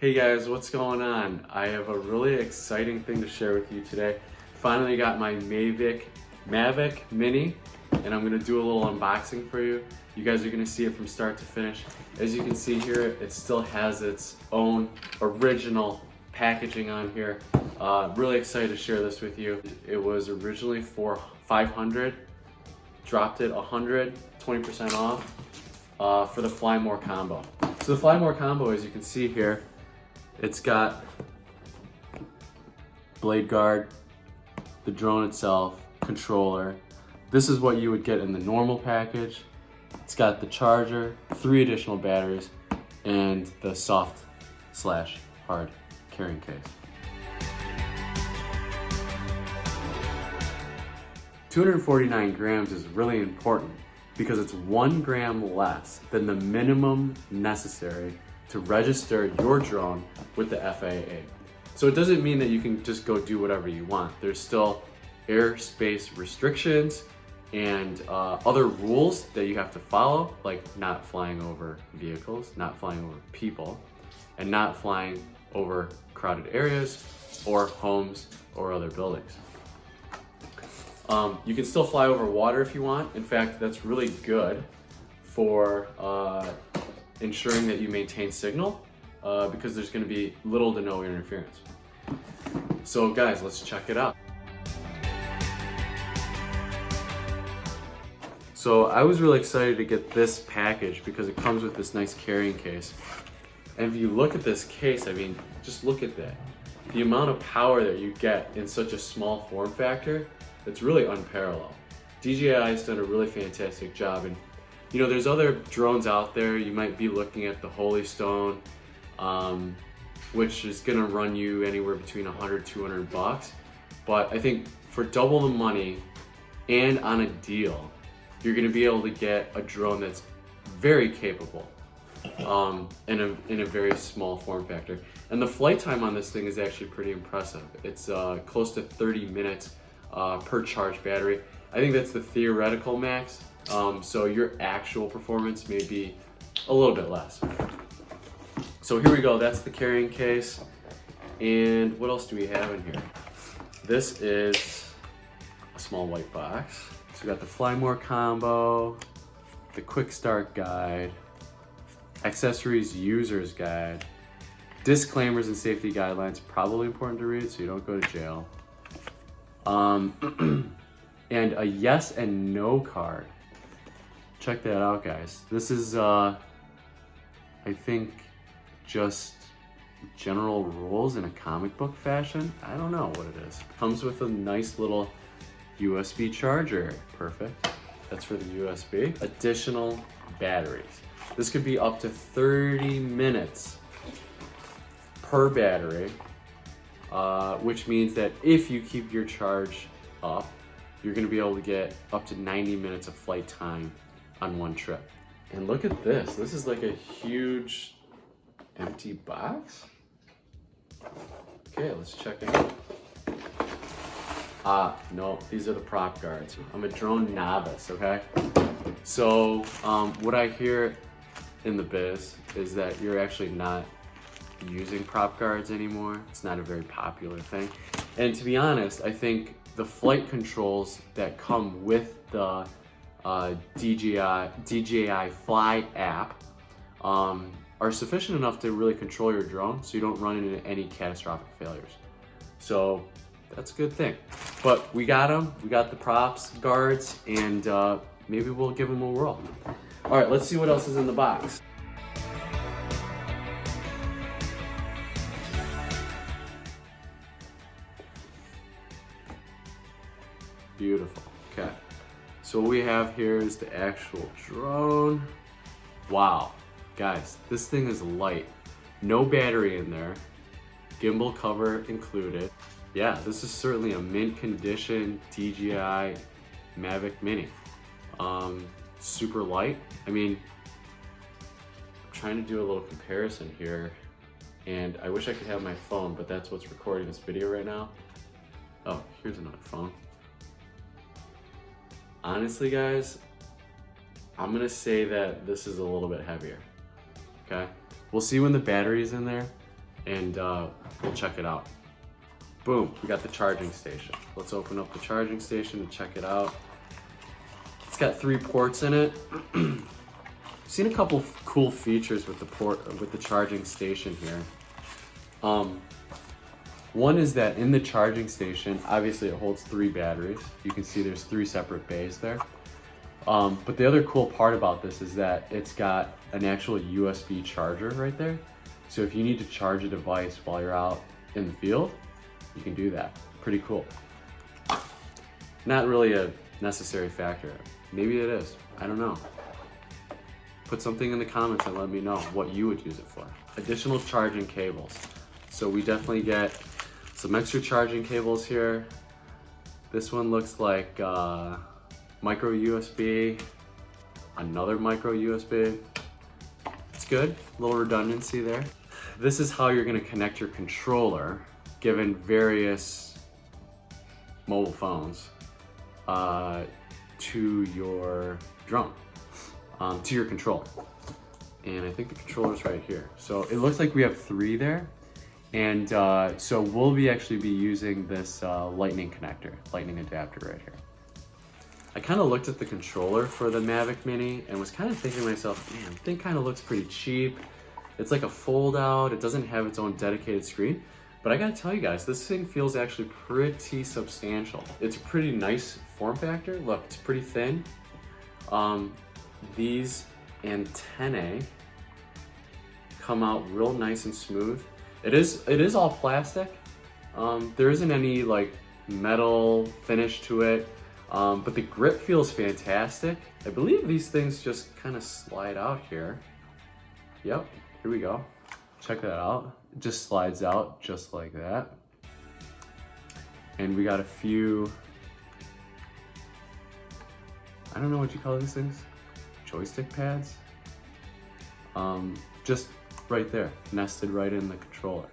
Hey guys, what's going on? I have a really exciting thing to share with you today. Finally got my Mavic Mini, and I'm gonna do a little unboxing for you. You guys are gonna see it from start to finish. As you can see here, it still has its own original packaging on here. Really excited to share this with you. It was originally for $500, dropped it 100, 20% off for the Fly More combo. So the Fly More combo, as you can see here, it's got blade guard, the drone itself, controller. This is what you would get in the normal package. It's got the charger, 3 additional batteries, and the soft/hard carrying case. 249 grams is really important because it's 1 gram less than the minimum necessary to register your drone with the FAA. So it doesn't mean that you can just go do whatever you want. There's still airspace restrictions and other rules that you have to follow, like not flying over vehicles, not flying over people, and not flying over crowded areas or homes or other buildings. You can still fly over water if you want. In fact, that's really good for ensuring that you maintain signal because there's going to be little to no interference. So guys, let's check it out. So I was really excited to get this package because it comes with this nice carrying case. And if you look at this case, I mean, just look at that. The amount of power that you get in such a small form factor, it's really unparalleled. DJI has done a really fantastic job, and you know, there's other drones out there. You might be looking at the Holy Stone, which is gonna run you anywhere between 100, 200 bucks. But I think for double the money and on a deal, you're gonna be able to get a drone that's very capable in a very small form factor. And the flight time on this thing is actually pretty impressive. It's close to 30 minutes per charged battery. I think that's the theoretical max. So your actual performance may be a little bit less. So here we go, that's the carrying case. And what else do we have in here? This is a small white box. So we got the Fly More combo, the quick start guide, accessories user's guide, disclaimers and safety guidelines, probably important to read so you don't go to jail. And a yes and no card. Check that out, guys. This is, I think, just general rules in a comic book fashion. I don't know what it is. Comes with a nice little USB charger. Perfect. That's for the USB. Additional batteries. This could be up to 30 minutes per battery, which means that if you keep your charge up, you're gonna be able to get up to 90 minutes of flight time on one trip. And look at this. This is like a huge empty box. Okay, let's check it out. No, these are the prop guards. I'm a drone novice, okay? So what I hear in the biz is that you're actually not using prop guards anymore. It's not a very popular thing. And to be honest, I think the flight controls that come with the DJI Fly app are sufficient enough to really control your drone so you don't run into any catastrophic failures. So that's a good thing. But we got them, we got the props, guards, and maybe we'll give them a whirl. All right, let's see what else is in the box. Beautiful, okay. So what we have here is the actual drone. Wow, guys, this thing is light. No battery in there. Gimbal cover included. Yeah, this is certainly a mint condition DJI Mavic Mini. Super light. I mean, I'm trying to do a little comparison here, and I wish I could have my phone, but that's what's recording this video right now. Oh, here's another phone. Honestly, guys, I'm gonna say that this is a little bit heavier, okay? We'll see when the battery's in there, and we'll check it out. Boom, we got the charging station. Let's open up the charging station and check it out. It's got 3 ports in it. Seen a couple cool features with the charging station here. One is that in the charging station, obviously it holds 3 batteries. You can see there's 3 separate bays there. But the other cool part about this is that it's got an actual USB charger right there. So if you need to charge a device while you're out in the field, you can do that. Pretty cool. Not really a necessary factor. Maybe it is, I don't know. Put something in the comments and let me know what you would use it for. Additional charging cables. So we definitely get some extra charging cables here. This one looks like micro USB, another micro USB. It's good, a little redundancy there. This is how you're gonna connect your controller, given various mobile phones, to your drone, to your controller. And I think the controller's right here. So it looks like we have 3 there. And so we'll actually be using this lightning connector, lightning adapter right here. I kind of looked at the controller for the Mavic Mini and was kind of thinking to myself, man, the thing kind of looks pretty cheap. It's like a fold out, it doesn't have its own dedicated screen. But I gotta tell you guys, this thing feels actually pretty substantial. It's a pretty nice form factor. Look, it's pretty thin. These antennae come out real nice and smooth. It is all plastic. There isn't any like metal finish to it, but the grip feels fantastic. I believe these things just kind of slide out here. Yep, here we go. Check that out. It just slides out just like that. And we got a few, I don't know what you call these things, joystick pads. Just right there, nested right in the controller.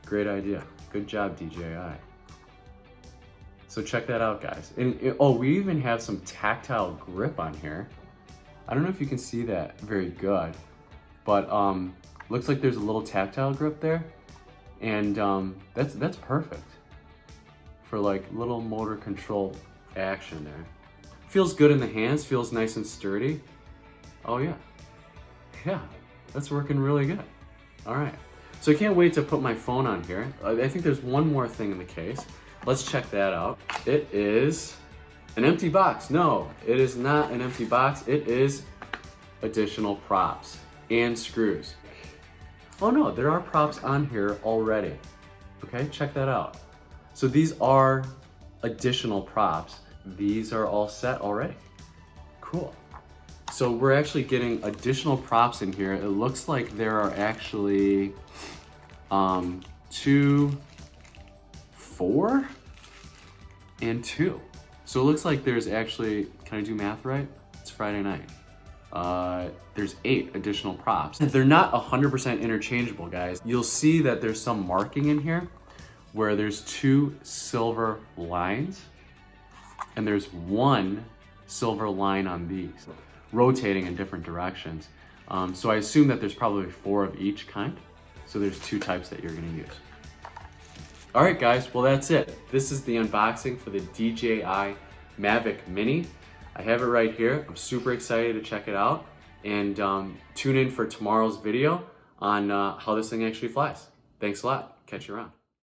Great idea. Good job, DJI. So check that out, guys. And oh, we even have some tactile grip on here. I don't know if you can see that very good, but looks like there's a little tactile grip there, and that's perfect for like little motor control action there. Feels good in the hands, feels nice and sturdy. Oh yeah, that's working really good. All right, so I can't wait to put my phone on here. I think there's one more thing in the case. Let's check that out. It is an empty box. No, it is not an empty box. It is additional props and screws. Oh no, there are props on here already. Okay, check that out. So these are additional props. These are all set already. Cool. So we're actually getting additional props in here. It looks like there are actually 2, 4, and 2. So it looks like there's actually, can I do math right? It's Friday night. There's 8 additional props. They're not 100% interchangeable, guys. You'll see that there's some marking in here where there's 2 silver lines and there's 1 silver line on these, rotating in different directions. So I assume that there's probably 4 of each kind. So there's 2 types that you're gonna use. All right, guys, well, that's it. This is the unboxing for the DJI Mavic Mini. I have it right here. I'm super excited to check it out, and tune in for tomorrow's video on how this thing actually flies. Thanks a lot. Catch you around.